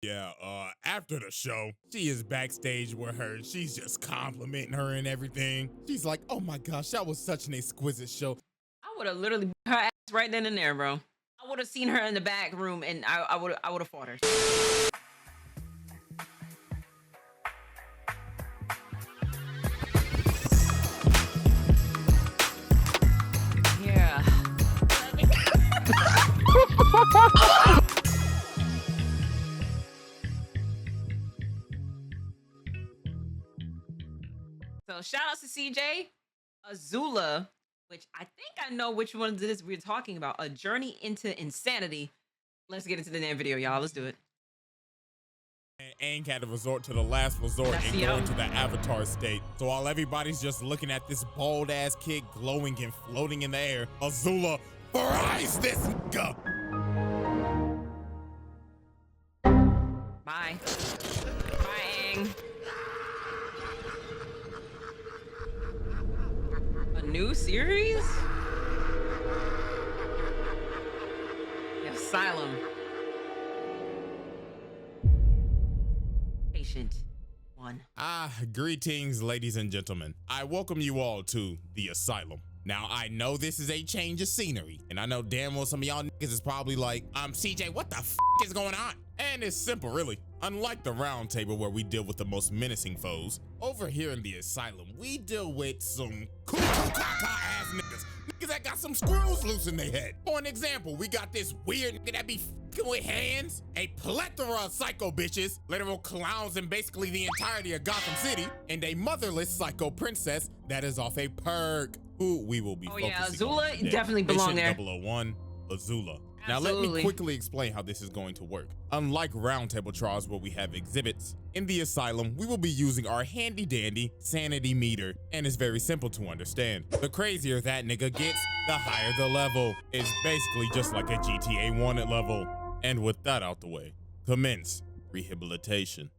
Yeah, after the show, she is backstage with her. She's just complimenting her and everything. She's like, oh my gosh, that was such an exquisite show. I would have literally beat her ass right then and there, bro. I would have seen her in the back room and I would have fought her. Yeah. So shout out to CJ, Azula, which I think I know which one of this we're talking about. A Journey into Insanity. Let's get into the damn video, y'all. Let's do it. And Aang had to resort to the last resort and go into the avatar state. So while everybody's just looking at this bald ass kid glowing and floating in the air, Azula fries this nigga. Bye. Bye, Aang. A new series? Asylum. Patient 1. Greetings, ladies and gentlemen. I welcome you all to the Asylum. Now, I know this is a change of scenery, and I know damn well some of y'all niggas is probably like, CJ, what the f is going on? And it's simple, really. Unlike the round table where we deal with the most menacing foes, over here in the Asylum, we deal with some ass niggas. Niggas that got some screws loose in their head. For an example, we got this weird nigga that be f***ing with hands, a plethora of psycho bitches, literal clowns in basically the entirety of Gotham City, and a motherless psycho princess that is off a perk, who we will be focusing on Azula today. definitely belong there. 001, Azula. Now Absolutely. let me quickly explain how this is going to work. Unlike roundtable trials where we have exhibits, in the Asylum, we will be using our handy dandy sanity meter, and it's very simple to understand. The crazier that nigga gets, the higher the level. It's basically just like a GTA wanted level. And with that out the way, commence rehabilitation.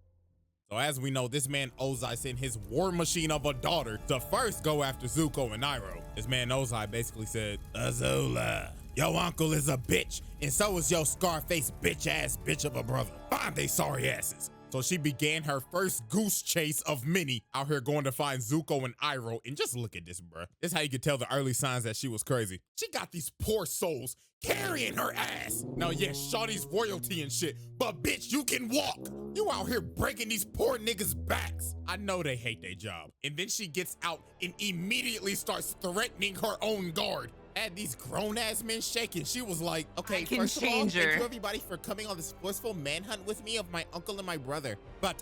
So as we know, this man Ozai sent his war machine of a daughter to first go after Zuko and Iroh. This man Ozai basically said, Azula, your uncle is a bitch, and so is your Scarface bitch-ass bitch of a brother. Find they sorry asses. So she began her first goose chase of many out here going to find Zuko and Iroh. And just look at this, bruh. This is how you could tell the early signs that she was crazy. She got these poor souls carrying her ass. Now, yes, shawty's royalty and shit, but bitch, you can walk. You out here breaking these poor niggas' backs. I know they hate their job. And then she gets out and immediately starts threatening her own guard. Had these grown-ass men shaking. She was like, okay, first of all, thank you everybody for coming on this forceful manhunt with me of my uncle and my brother. But,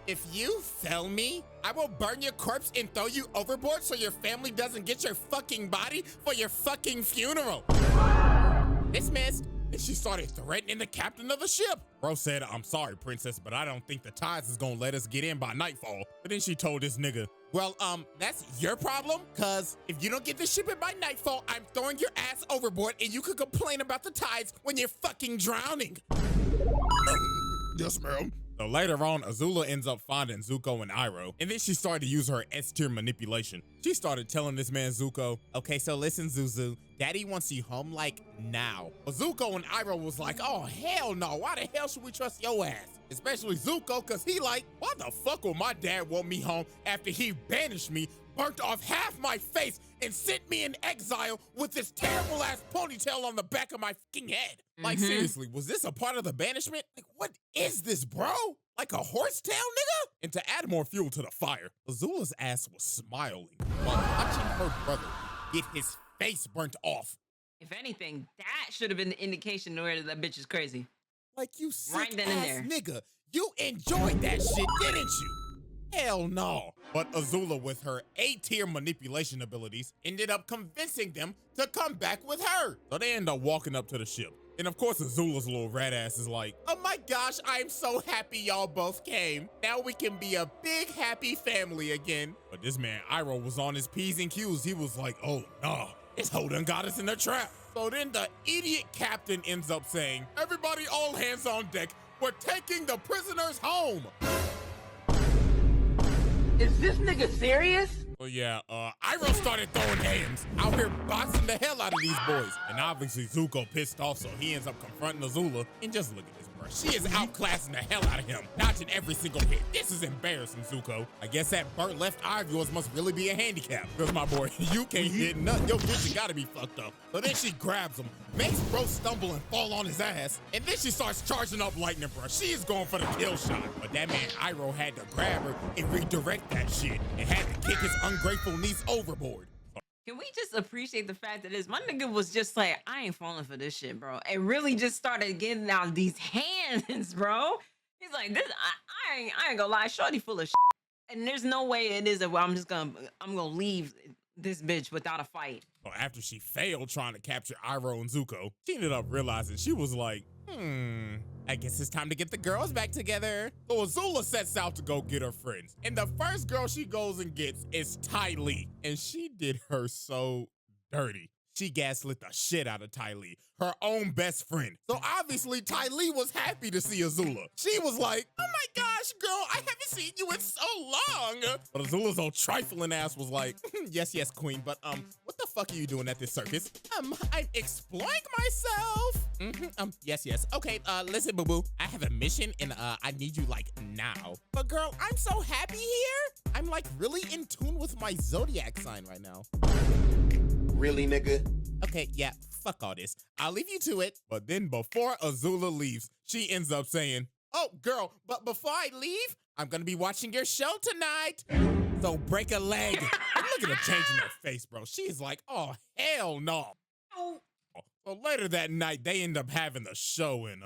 if you fail me, I will burn your corpse and throw you overboard so your family doesn't get your fucking body for your fucking funeral. Dismissed. And she started threatening the captain of the ship. Bro said, I'm sorry, princess, but I don't think the tides is gonna let us get in by nightfall. But then she told this nigga, well, that's your problem, cause if you don't get the ship in by nightfall, I'm throwing your ass overboard and you could complain about the tides when you're fucking drowning. Yes, ma'am. So later on, Azula ends up finding Zuko and Iroh, and then she started to use her S-tier manipulation. She started telling this man Zuko, okay, so listen, Zuzu, Daddy wants you home, like, now. But Zuko and Iroh was like, oh, hell no, why the hell should we trust your ass? Especially Zuko, cause he like, why the fuck will my dad want me home after he banished me, burnt off half my face, and sent me in exile with this terrible ass ponytail on the back of my fucking head? Like, seriously, was this a part of the banishment? Like, what is this, bro? Like a horsetail, nigga? And to add more fuel to the fire, Azula's ass was smiling while watching her brother get his face burnt off. If anything, that should have been the indication where that bitch is crazy. Like, you sick ass nigga, you enjoyed that shit, didn't you? Hell no. But Azula, with her A-tier manipulation abilities, ended up convincing them to come back with her. So they end up walking up to the ship. And of course, Azula's little rat ass is like, oh my gosh, I'm so happy y'all both came. Now we can be a big, happy family again. But this man, Iroh, was on his P's and Q's. He was like, oh, nah, this hoe done got us in a trap. So then the idiot captain ends up saying, everybody all hands on deck. We're taking the prisoners home. Is this nigga serious? So yeah, Iroh started throwing hands out here boxing the hell out of these boys. And obviously Zuko pissed off, so he ends up confronting Azula. And just look at this, bro. bro. She is outclassing the hell out of him, dodging every single hit. This is embarrassing, Zuko. I guess that burnt left eye of yours must really be a handicap. Because my boy, you can't hit nothing. Your vision gotta be fucked up. So then she grabs him, makes bro stumble and fall on his ass, and then she starts charging up lightning, bro. She is going for the kill shot. But that man Iroh had to grab her and redirect that shit and had to kick his ungrateful niece overboard. Can we just appreciate the fact that my nigga was just like, I ain't falling for this shit, bro. And really just started getting out these hands, bro. He's like, this, I ain't gonna lie, shorty full of shit. And there's no way it is that I'm gonna leave this bitch without a fight. Well, after she failed trying to capture Iroh and Zuko, she ended up realizing she was like, I guess it's time to get the girls back together. So Azula sets out to go get her friends. And the first girl she goes and gets is Ty Lee. And she did her so dirty. She gaslit the shit out of Ty Lee, her own best friend. So obviously Ty Lee was happy to see Azula. She was like, oh my gosh, girl, I haven't seen you in so long. But Azula's old trifling ass was like, yes, queen, but what the fuck are you doing at this circus? I'm exploring myself. Yes. Okay, listen, boo-boo, I have a mission and I need you like now. But girl, I'm so happy here. I'm like really in tune with my zodiac sign right now. Really, nigga? Okay, yeah, fuck all this. I'll leave you to it. But then before Azula leaves, she ends up saying, oh, girl, but before I leave, I'm gonna be watching your show tonight. So break a leg. And look at her changing her face, bro. She's like, oh, hell no. So later that night, they end up having the show and,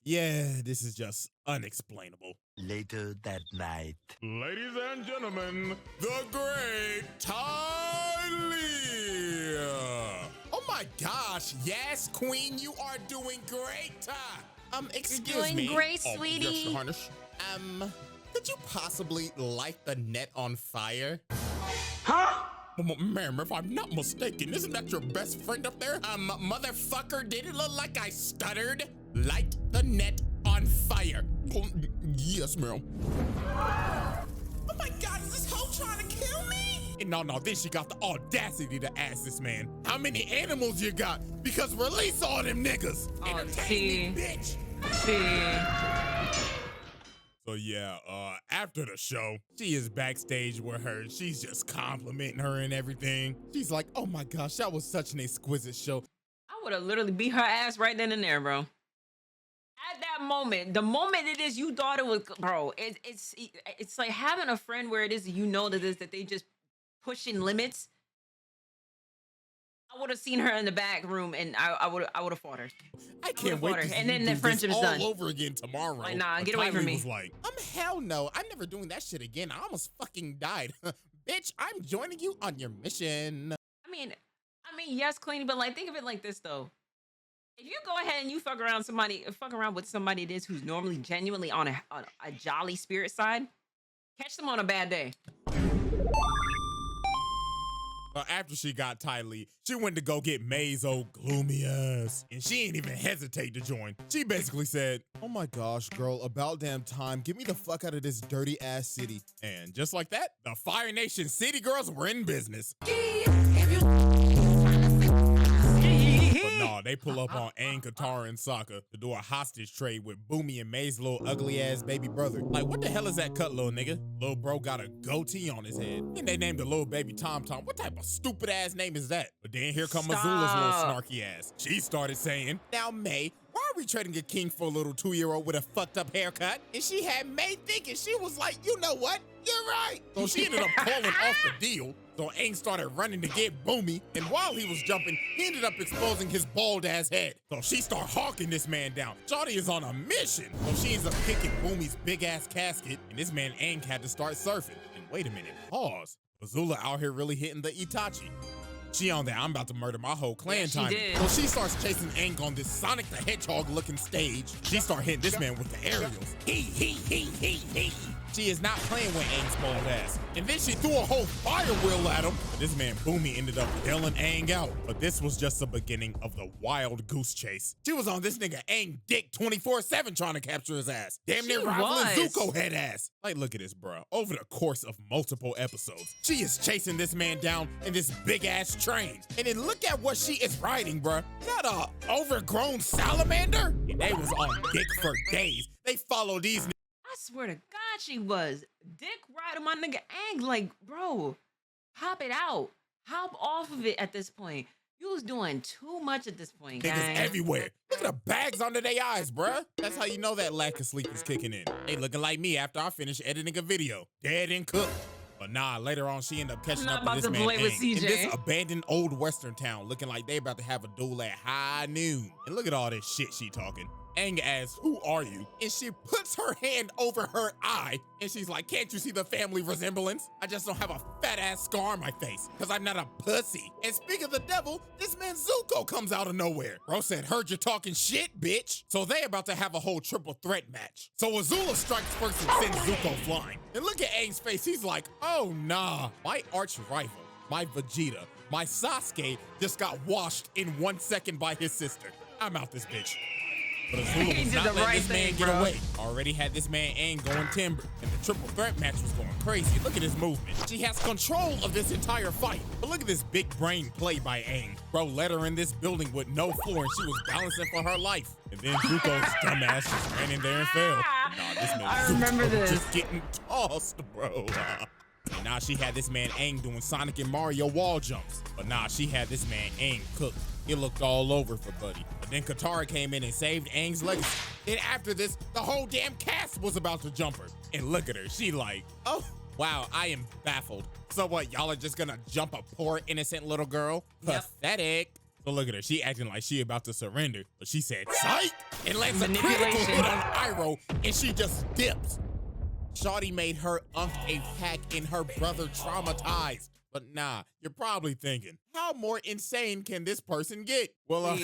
yeah, this is just unexplainable. Later that night. Ladies and gentlemen, the great Ty Lee. Oh my gosh, yes, queen, you are doing great. Excuse You're doing me. great, Oh, sweetie. yes, Your Highness. Could you possibly light the net on fire? Huh? Ma'am, if I'm not mistaken, isn't that your best friend up there? Motherfucker, did it look like I stuttered? Light the net on fire. Oh, yes, ma'am. Oh my God, is this hoe trying to kill me? And no, then she got the audacity to ask this man, how many animals you got? Because release all them niggas. Oh, Entertain me, bitch. So yeah, after the show, she is backstage with her. She's just complimenting her and everything. She's like, oh my gosh, that was such an exquisite show. I would have literally beat her ass right then and there, bro. At that moment, the moment it is you thought it was, bro, it's like having a friend where it is you know that they just pushing limits. I would have seen her in the back room and I would have fought her. I can't wait to see and then you the do friendship this is all done. over again tomorrow. Like, nah, But get away from Tylee me. was like, hell no, I'm never doing that shit again. I almost fucking died. Bitch, I'm joining you on your mission. I mean, yes, Queenie, but like think of it like this though. If you go ahead and you fuck around with somebody this who's normally genuinely on a jolly spirit side, catch them on a bad day. But after she got Ty Lee, she went to go get May's old gloomy ass. And she ain't even hesitate to join. She basically said, oh my gosh, girl, about damn time. Get me the fuck out of this dirty ass city. And just like that, the Fire Nation City Girls were in business. But no, they pull up on Aang, Katara, and Sokka to do a hostage trade with Boomy and May's little ugly ass baby brother. Like, what the hell is that cut, little nigga? Little bro got a goatee on his head. And they named the little baby Tom Tom. What type of stupid ass name is that? But then here come Azula's little snarky ass. She started saying, now May, why are we trading a king for a little 2-year-old with a fucked up haircut? And she had May thinking, she was like, you know what? You're right. So she ended up calling off the deal. So Aang started running to get Boomy, and while he was jumping, he ended up exposing his bald ass head. So she started hawking this man down. Shawty is on a mission. So she ends up kicking Boomy's big ass casket, and this man Aang had to start surfing. And wait a minute, pause. Azula out here really hitting the Itachi. She on that, I'm about to murder my whole clan time. So she starts chasing Aang on this Sonic the Hedgehog looking stage. She start hitting this man with the aerials. He. She is not playing with Aang's bold ass. And then she threw a whole fire wheel at him. But this man Boomy ended up bailing Aang out. But this was just the beginning of the wild goose chase. She was on this nigga Aang dick 24/7 trying to capture his ass. Damn near rivaling Zuko head ass. Like, look at this, bruh. Over the course of multiple episodes, she is chasing this man down in this big ass train. And then look at what she is riding, bruh. Not a overgrown salamander. And they was on dick for days. They follow these. I swear to God, she was dick riding my nigga Aang. Like, bro, hop it out. Hop off of it at this point. You was doing too much at this point, Niggas gang. everywhere. Look at the bags under their eyes, bruh. That's how you know that lack of sleep is kicking in. They looking like me after I finish editing a video. Dead and cooked. But nah, later on, she ended up catching up with this man Aang in this abandoned old western town, looking like they about to have a duel at high noon. And look at all this shit she talking. Aang asks, "Who are you?" And she puts her hand over her eye, and she's like, "Can't you see the family resemblance? I just don't have a fat ass scar on my face, because I'm not a pussy." And speaking of the devil, this man Zuko comes out of nowhere. Bro said, "Heard you talking shit, bitch." So they about to have a whole triple threat match. So Azula strikes first and sends Zuko flying. And look at Aang's face, he's like, "Oh nah, my arch rival, my Vegeta, my Sasuke just got washed in 1 second by his sister. I'm out this bitch." But Azula was not letting this man get away. Already had this man Aang going timber, and the triple threat match was going crazy. Look at his movement. She has control of this entire fight. But look at this big brain play by Aang. Bro let her in this building with no floor, and she was balancing for her life. And then Zuko's dumbass just ran in there and fell. Nah, this man I remember this. just getting tossed, bro. And now she had this man Aang doing Sonic and Mario wall jumps. But nah, she had this man Aang cooked. It looked all over for Buddy. But then Katara came in and saved Aang's legacy. Then after this, the whole damn cast was about to jump her. And look at her, she like, "Oh, wow, I am baffled. So what, y'all are just gonna jump a poor innocent little girl? Yep. Pathetic." So look at her, she acting like she about to surrender. But she said, "Psych!" and lands a critical Manipulation. hit on Iroh, and she just dips. Shawty made her unk a pack and her brother traumatized. But nah, you're probably thinking, how more insane can this person get? Well,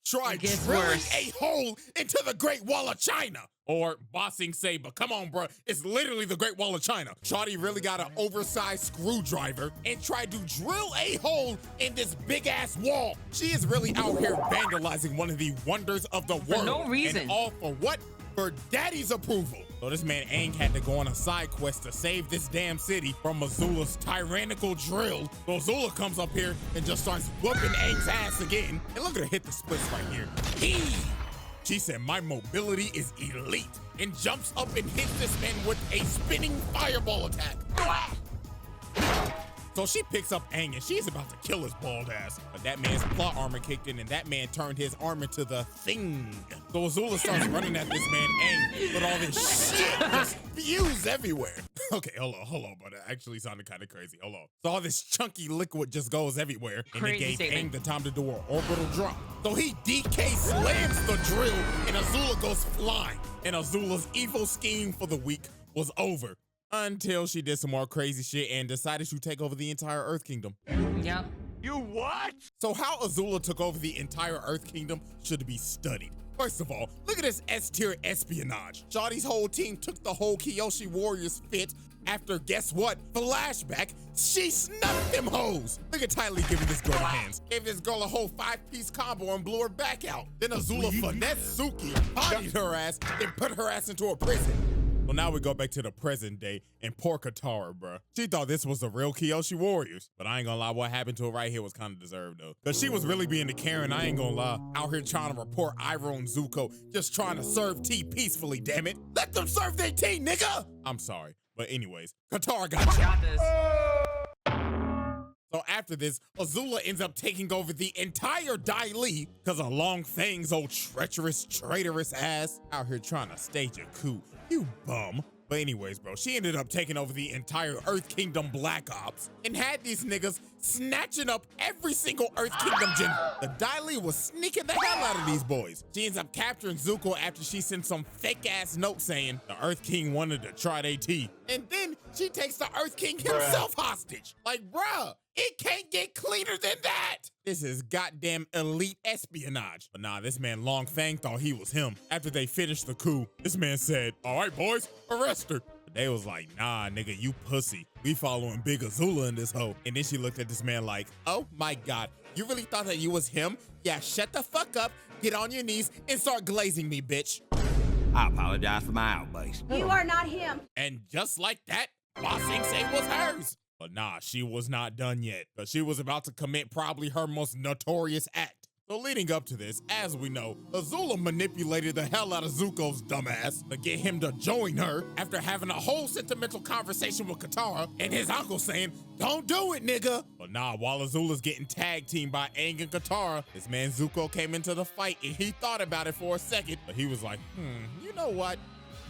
try It gets drilling worse. a hole into the Great Wall of China. Or bossing Saber, come on, bro, it's literally the Great Wall of China. Shawty really got an oversized screwdriver and tried to drill a hole in this big ass wall. She is really out here vandalizing one of the wonders of the world. no reason. And all for what? For daddy's approval. So this man Aang had to go on a side quest to save this damn city from Azula's tyrannical drill. So Azula comes up here and just starts whooping Aang's ass again. And look at her hit the splits right here. She said, "My mobility is elite," and jumps up and hits this man with a spinning fireball attack. So she picks up Aang and she's about to kill his bald ass. But that man's plot armor kicked in and that man turned his armor to the thing. So Azula starts running at this man Aang, but all this shit just spews everywhere. Okay, hold on, but it actually sounded kind of crazy. Hold on. So all this chunky liquid just goes everywhere, and it gave Aang the time to do an orbital drop. So he DK slams the drill and Azula goes flying. And Azula's evil scheme for the week was over. Until she did some more crazy shit and decided to take over the entire Earth Kingdom. Yep. You what? So how Azula took over the entire Earth Kingdom should be studied. First of all, look at this S-tier espionage. Shawty's whole team took the whole Kyoshi Warriors fit after, guess what? Flashback, she snuffed them hoes. Look at Ty Lee giving this girl hands. Gave this girl a whole 5-piece combo and blew her back out. Then Azula finessed Suki, bodied her ass, and put her ass into a prison. Well, now we go back to the present day and poor Katara, bruh. She thought this was the real Kyoshi Warriors. But I ain't gonna lie, what happened to her right here was kind of deserved, though. Because she was really being the Karen, I ain't gonna lie. Out here trying to report Iroh and Zuko, just trying to serve tea peacefully, damn it. Let them serve their tea, nigga! I'm sorry. But anyways, Katara got you. Got this. So after this, Azula ends up taking over the entire Dai Li because of Long Fang's old treacherous, traitorous ass out here trying to stage a coup. You bum. But anyways, bro, she ended up taking over the entire Earth Kingdom Black Ops and had these niggas snatching up every single Earth Kingdom general. The Dai Li was sneaking the hell out of these boys. She ends up capturing Zuko after she sent some fake-ass note saying the Earth King wanted to try their tea. And then she takes the Earth King himself hostage. Like, bruh, it can't get cleaner than that. This is goddamn elite espionage. But nah, this man Long Fang thought he was him. After they finished the coup, this man said, "All right, boys, arrest her." But They was like, nah, nigga, you pussy. We following Big Azula in this hoe. And then she looked at this man like, oh my God, you really thought that you was him? Yeah, shut the fuck up, get on your knees, and start glazing me, bitch. I apologize for my outburst. You are not him. And just like that, Ba Sing Se was hers. But nah, she was not done yet, but she was about to commit probably her most notorious act. So leading up to this, as we know, Azula manipulated the hell out of Zuko's dumbass to get him to join her after having a whole sentimental conversation with Katara and his uncle saying, don't do it, nigga. But nah, while Azula's getting tag teamed by Aang and Katara, this man Zuko came into the fight and he thought about it for a second, but he was like, you know what?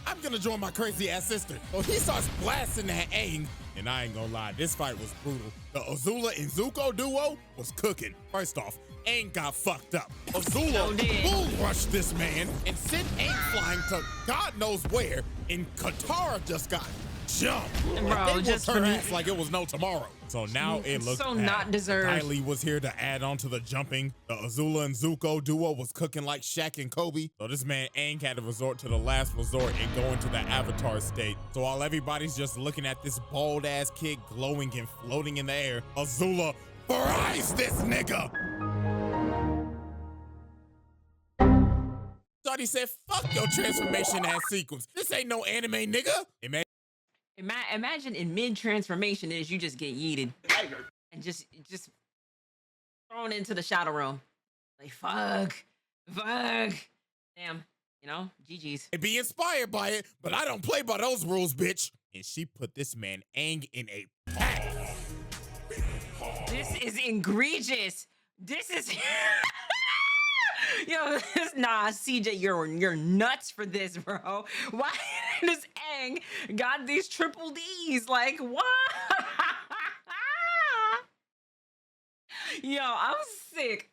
I'm gonna join my crazy ass sister. So he starts blasting at Aang, and I ain't gonna lie, this fight was brutal. The Azula and Zuko duo was cooking. First off, Aang got fucked up. Azula bull rushed this man and sent Aang flying to God knows where, and Katara just got jumped. Bro, They just whooped her for ass like it was no tomorrow. So now it looks so bad. not deserved. Kylie was here to add on to the jumping. The Azula and Zuko duo was cooking like Shaq and Kobe. So this man Aang had to resort to the last resort and go into the Avatar state. So while everybody's just looking at this bald ass kid glowing and floating in the air, Azula fries this nigga. Shawty said, fuck your transformation ass sequence. This ain't no anime, nigga. Imagine in mid-transformation is you just get yeeted and just thrown into the shadow realm. Like, fuck. Damn, you know, GG's. Be inspired by it, but I don't play by those rules, bitch. And she put this man Aang in a pack. This is egregious. This is... Yo, nah, CJ, you're nuts for this, bro. Why does Aang got these triple Ds? Like, what? Yo, I'm sick.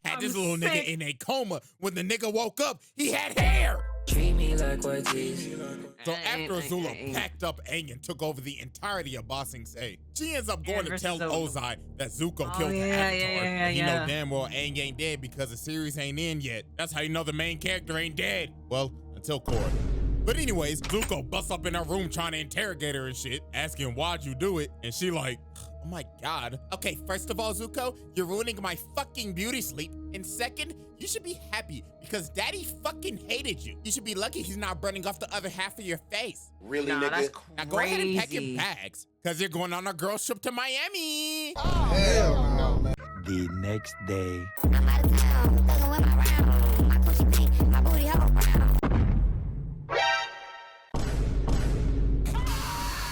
Had this little nigga in a coma. When the nigga woke up, he had hair. Treat me like what is. So after Azula packed up Aang and took over the entirety of Ba Sing Se, she ends up going to tell Ozai that Zuko killed the Avatar. And you know damn well Aang ain't dead because the series ain't in yet. That's how you know the main character ain't dead. Well, until Korra. But anyways, Zuko busts up in her room trying to interrogate her and shit, asking why'd you do it? And she like, oh my God. Okay, first of all, Zuko, you're ruining my fucking beauty sleep. And second, you should be happy because daddy fucking hated you. You should be lucky he's not burning off the other half of your face. Really, Nah, nigga? that's crazy. Now go ahead and pack your bags because you're going on a girls trip to Miami. Hell no, man. The next day. I'm out of town, doesn't wear my round. My pussy pink, my booty all brown.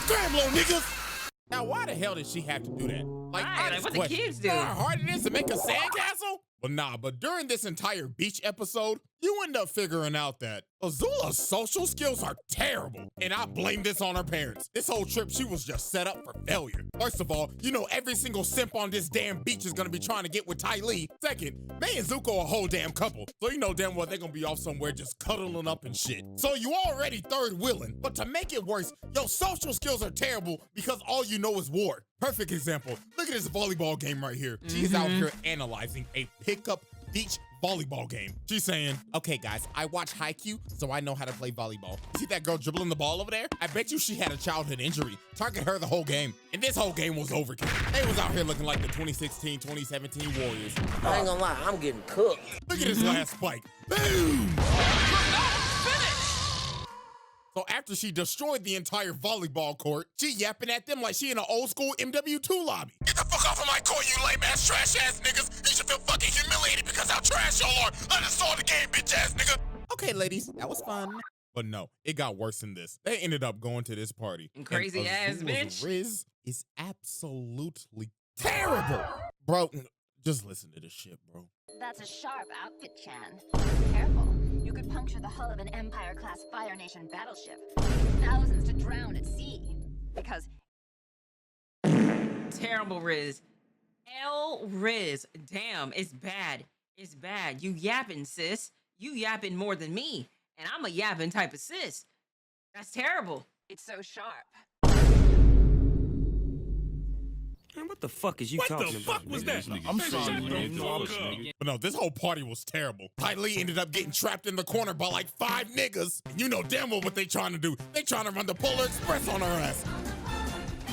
Scram, little niggas. Now, why the hell did she have to do that? Like, Right, like what the kids do. You know how hard it is to make a sandcastle? Well, nah, but during this entire beach episode, you end up figuring out that Azula's social skills are terrible. And I blame this on her parents. This whole trip, she was just set up for failure. First of all, you know every single simp on this damn beach is gonna be trying to get with Ty Lee. Second, they and Zuko a whole damn couple. So you know damn well they're gonna be off somewhere just cuddling up and shit. So you already third wheeling. But to make it worse, your social skills are terrible because all you know is war. Perfect example. Look at this volleyball game right here. She's out here analyzing a pickup beach volleyball game. She's saying, okay guys, I watch Haikyuu, so I know how to play volleyball. See that girl dribbling the ball over there? I bet you she had a childhood injury. Target her the whole game. And this whole game was overkill. They was out here looking like the 2016, 2017 Warriors. I ain't gonna lie, I'm getting cooked. Look at this last spike. Boom! So after she destroyed the entire volleyball court, she yapping at them like she in an old school MW2 lobby. Get the fuck off of my court, you lame ass trash ass niggas. You should feel fucking humiliated because how trash y'all are. Uninstall the game, bitch ass nigga. Okay, ladies, that was fun. But no, it got worse than this. They ended up going to this party. And crazy ass Azula's bitch. Riz is absolutely terrible. Bro, just listen to this shit, bro. That's a sharp outfit, Chan. Careful. You could puncture the hull of an Empire-class Fire Nation battleship. Thousands to drown at sea. Because Terrible Riz. Riz. Damn, it's bad. It's bad. You yapping, sis. You yapping more than me. And I'm a yapping type of sis. That's terrible. it's so sharp. Man, what the fuck is you talking about? What the fuck was that? I'm sorry, man. But no, this whole party was terrible. Ty Lee ended up getting trapped in the corner by like 5 niggas. And you know damn well what they trying to do. They trying to run the Polar Express on her ass.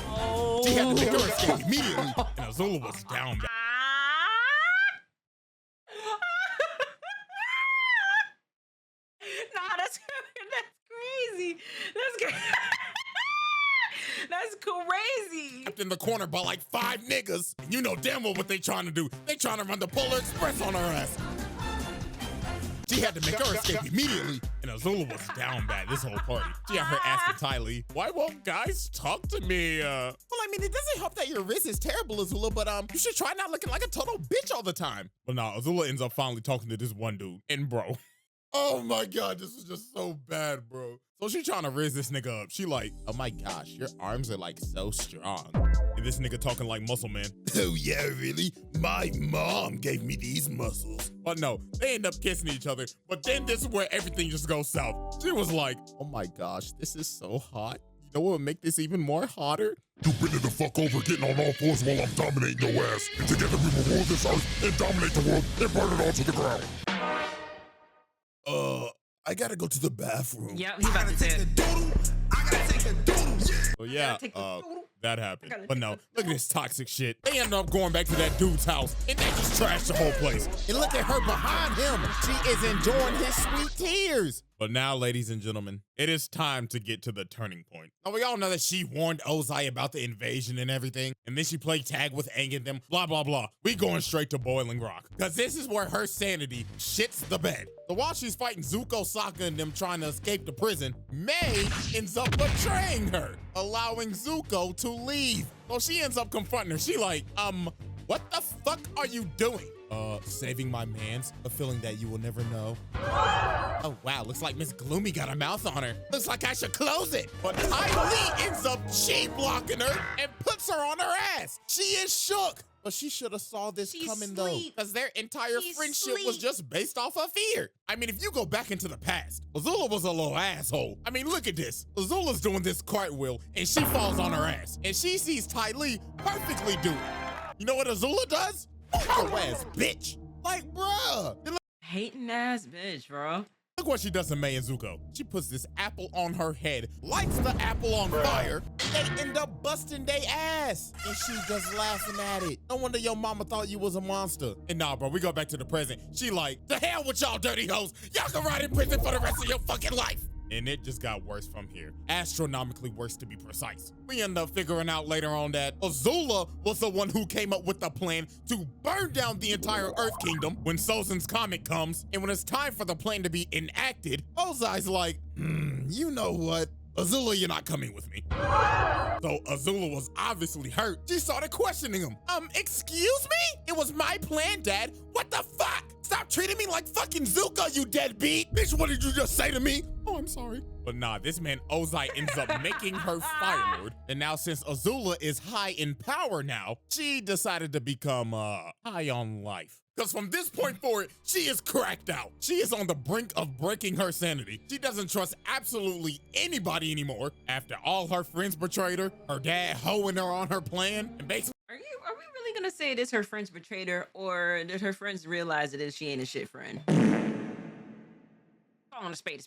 Oh. She had to make her escape immediately. And Azula was down bad. Nah, that's crazy. That's crazy. Trapped in the corner by like 5 niggas. And you know damn well what they trying to do. They trying to run the Polar Express on her ass. She had to make her escape immediately. And Azula was down bad this whole party. She had her asking Ty Lee, why won't guys talk to me? Well, I mean, it doesn't help that your wrist is terrible, Azula, but you should try not looking like a total bitch all the time. But nah, Azula ends up finally talking to this one dude. And bro, oh my God, this is just so bad, bro. So she trying to raise this nigga up. She like, oh my gosh, your arms are like so strong. And this nigga talking like muscle man. Oh yeah, really? My mom gave me these muscles. But no, they end up kissing each other. But then this is where everything just goes south. She was like, oh my gosh, this is so hot. You know what would make this even more hotter? You bend it the fuck over, getting on all fours while I'm dominating your ass. Together we will rule this earth and dominate the world and burn it all to the ground. I gotta go to the bathroom. Yep, he about to say it. I gotta take a doodle. Well, yeah, take the doodle. that happened. gotta But take no, the look at this toxic shit. They end up going back to that dude's house, and they just trashed the whole place. And look at her behind him. She is enjoying his sweet tears. But now, ladies and gentlemen, it is time to get to the turning point. Now, we all know that she warned Ozai about the invasion and everything, and then she played tag with Aang and them, blah, blah, blah. We going straight to Boiling Rock, because this is where her sanity shits the bed. So while she's fighting Zuko, Sokka, and them trying to escape the prison, May ends up betraying her, allowing Zuko to leave. So she ends up confronting her. She like, what the fuck are you doing? Saving my mans, a feeling that you will never know. Oh wow, looks like Miss Gloomy got a mouth on her. Looks like I should close it. But Ty Lee ends up blocking her and puts her on her ass. She is shook. But she should have saw this coming though, because their entire friendship was just based off of fear. I mean, if you go back into the past, Azula was a little asshole. I mean, look at this. Azula's doing this cartwheel and she falls on her ass. And she sees Ty Lee perfectly do it. You know what Azula does? Your ass, bitch. Like, bruh. Hating ass bitch, bro. Look what she does to May and Zuko. She puts this apple on her head, lights the apple on fire, and they end up busting their ass. And she just laughing at it. No wonder your mama thought you was a monster. And nah, bro, we go back to the present. She like, the hell with y'all dirty hoes. Y'all can ride in prison for the rest of your fucking life. And it just got worse from here. Astronomically worse, to be precise. We end up figuring out later on that Azula was the one who came up with the plan to burn down the entire Earth Kingdom when Sozin's comet comes. And when it's time for the plan to be enacted, Ozai's like, you know what? Azula, you're not coming with me. So Azula was obviously hurt. She started questioning him. Excuse me? It was my plan, Dad. What the fuck? Stop treating me like fucking Zuko, you deadbeat. Bitch, what did you just say to me? Oh, I'm sorry. But nah, this man Ozai ends up making her Fire Lord. And now since Azula is high in power now, she decided to become high on life. Because from this point forward, she is cracked out. She is on the brink of breaking her sanity. She doesn't trust absolutely anybody anymore. After all her friends betrayed her dad hoeing her on her plan, and basically— Are we really gonna say it is her friends betrayed her, or did her friends realize it is she ain't a shit friend? I want a spade.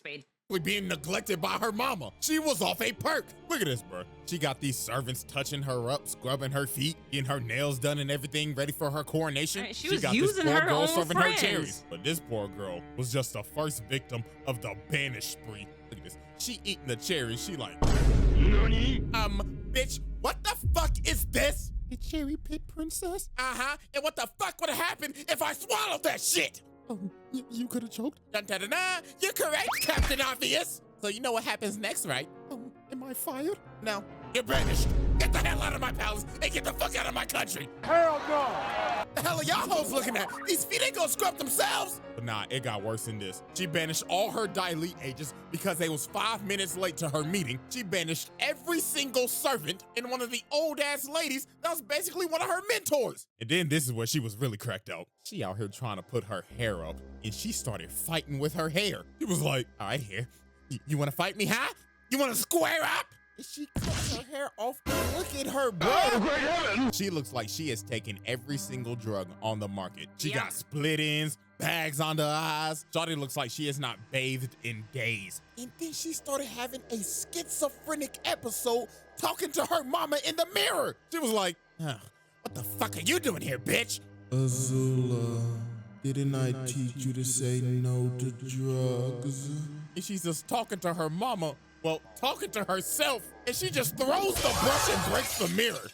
being neglected by her mama. She was off a perk. Look at this, bro. She got these servants touching her up, scrubbing her feet, getting her nails done and everything ready for her coronation. Right, she was got using this poor her girl own serving friends. her cherries. But this poor girl was just the first victim of the banish spree. Look at this. She eating the cherries. She like, bitch, what the fuck is this? A cherry pit princess? Uh-huh. And what the fuck would have happened if I swallowed that shit? Oh, you could have choked? Da-da-da-da. You're correct, Captain Obvious. So you know what happens next, right? Am I fired? No. You're banished. Get the hell out of my palace and get the fuck out of my country. Hell no. The hell are y'all hoes looking at? These feet ain't gonna scrub themselves. But nah, it got worse than this. She banished all her Daily agents because they was 5 minutes late to her meeting. She banished every single servant and one of the old ass ladies that was basically one of her mentors. And then this is where she was really cracked out. She out here trying to put her hair up and she started fighting with her hair. She was like, all right, hair, you wanna fight me, huh? You wanna square up? She cuts her hair off. Look at her, bro. Oh, great heaven. She looks like she has taken every single drug on the market. She got split ends, bags under her eyes. Shawty looks like she has not bathed in days. And then she started having a schizophrenic episode talking to her mama in the mirror. She was like, what the fuck are you doing here, bitch? Azula, didn't I teach you to say no to drugs? And she's just talking to her mama, well, talking to herself, and she just throws the brush and breaks the mirror.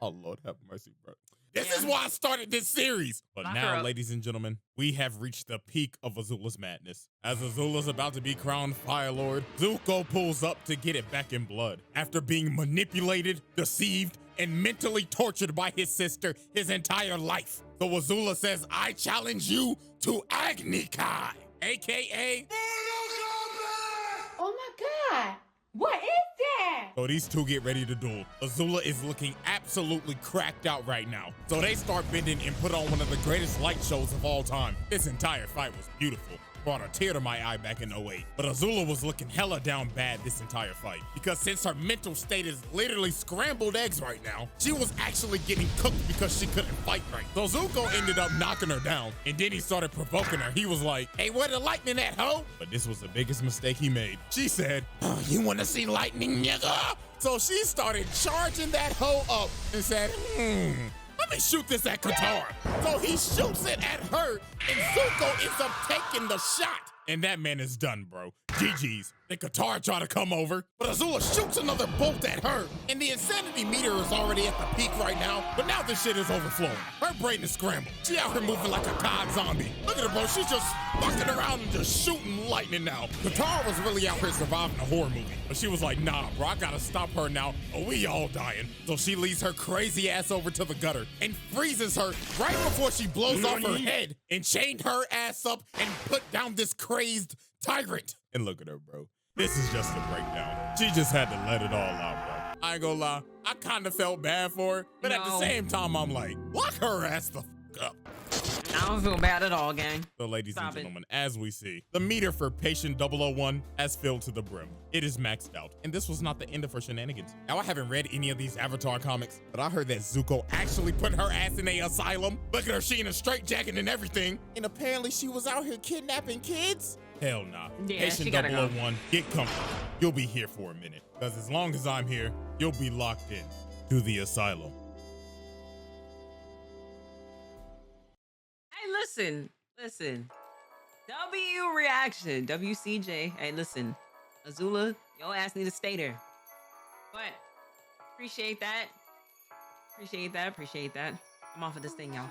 Oh, Lord have mercy, bro. This is why I started this series. But now, ladies and gentlemen, we have reached the peak of Azula's madness. As Azula's about to be crowned Fire Lord, Zuko pulls up to get it back in blood. After being manipulated, deceived, and mentally tortured by his sister his entire life. So Azula says, I challenge you to Agni Kai, AKA... Oh my God, what is that? So these two get ready to duel. Azula is looking absolutely cracked out right now. So they start bending and put on one of the greatest light shows of all time. This entire fight was beautiful. Brought a tear to my eye back in 08. But Azula was looking hella down bad this entire fight. Because since her mental state is literally scrambled eggs right now, she was actually getting cooked because she couldn't fight right. So Zuko ended up knocking her down, and then he started provoking her. He was like, hey, where the lightning at, ho? But this was the biggest mistake he made. She said, you wanna see lightning, nigga? So she started charging that hoe up and said, let me shoot this at Katara. So he shoots it at her, and Zuko ends up taking the shot. And that man is done, bro. GG's. Then Katara try to come over, but Azula shoots another bolt at her. And the insanity meter is already at the peak right now, but now this shit is overflowing. Her brain is scrambled. She out here moving like a COD zombie. Look at her, bro. She's just fucking around and just shooting lightning now. Katara was really out here surviving a horror movie, but she was like, nah, bro, I gotta stop her now, or we all dying. So she leads her crazy ass over to the gutter and freezes her right before she blows off her head and chained her ass up and put down this crazed tyrant. And look at her, bro. This is just a breakdown. She just had to let it all out, bro. I ain't gonna lie, I kind of felt bad for her, but at the same time, I'm like, lock her ass the fuck up. I don't feel bad at all, gang. So ladies and gentlemen, as we see, the meter for Patient 001 has filled to the brim. It is maxed out. And this was not the end of her shenanigans. Now, I haven't read any of these Avatar comics, but I heard that Zuko actually put her ass in a asylum. Look at her, she in a straitjacket and everything. And apparently she was out here kidnapping kids. Hell nah. Yeah, Patient 001, get comfortable. You'll be here for a minute. Because as long as I'm here, you'll be locked in to the asylum. Hey, listen. W reaction, WCJ. Hey, listen. Azula, your ass need to stay there. But appreciate that. I'm off of this thing, y'all.